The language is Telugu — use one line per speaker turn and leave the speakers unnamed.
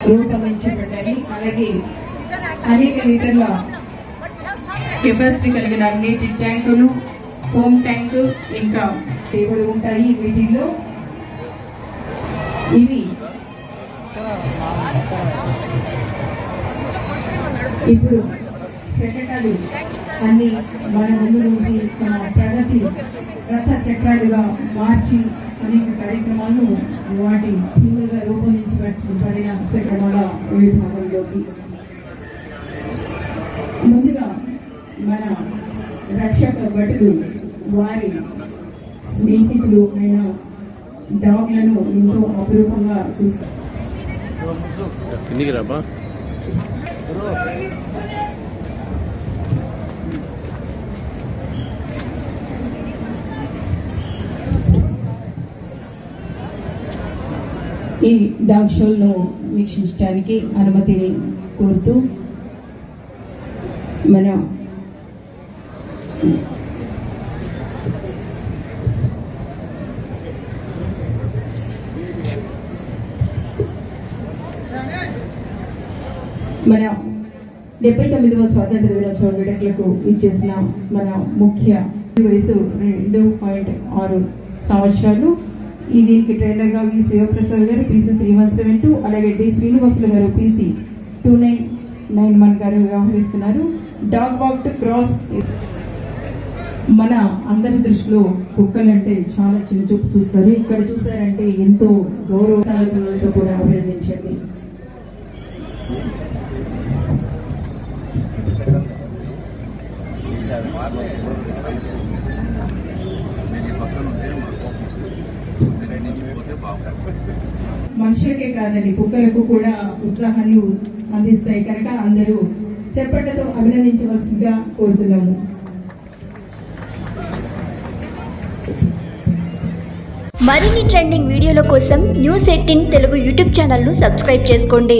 రూపొందించబడ్డాయి. అలాగే అనేక లీటర్ల కెపాసిటీ కలిగిన నీటి ట్యాంకులు, ఫోమ్ ట్యాంకు ఇంకా టేబుల్ ఉంటాయి. వీటిల్లో ఇవి ఇప్పుడు సెక్రటరీ అన్ని మన ముందు నుంచి తమ ప్రగతి రథ చక్రాలుగా మార్చి అనేక కార్యక్రమాలను వాటి థీములుగా రూపొందించబడిన సెక్రటరీల విభాగంలోకి ముందుగా మన రక్షక భటులు వారి స్నేహితులు అయిన డాగ్లను ఎంతో అపురూపంగా చూస్తారు. ఈ డాగ్ షోలను వీక్షించడానికి అనుమతిని కోరుతూ మన మన 79వ స్వాతంత్ర దినోత్సవ వేడుకలకు ఇచ్చేసిన మన ముఖ్య వయసు 2.6 సంవత్సరాలు. ఈ దీనికి ట్రైనర్ గా వి శివప్రసాద్ గారు PC 3172, అలాగే డి శ్రీనివాసులు గారు PC 2991 గారు వ్యవహరిస్తున్నారు. Dog walk to cross. మన అందరి దృష్టిలో కుక్కలంటే చాలా చిన్న చూపు చూస్తారు. ఇక్కడ చూసారంటే ఎంతో గౌరవతో కూడా అభినందించండి. మనుషులకే కాదండి, కుక్కలకు కూడా ఉత్సాహాన్ని అందిస్తాయి కనుక అందరూ చెప్పట్లతో అభినందించవలసిందిగా కోరుతున్నాము.
మరిన్ని ట్రెండింగ్ వీడియోల కోసం News 18 తెలుగు యూట్యూబ్ ఛానల్ ను సబ్స్క్రైబ్ చేసుకోండి.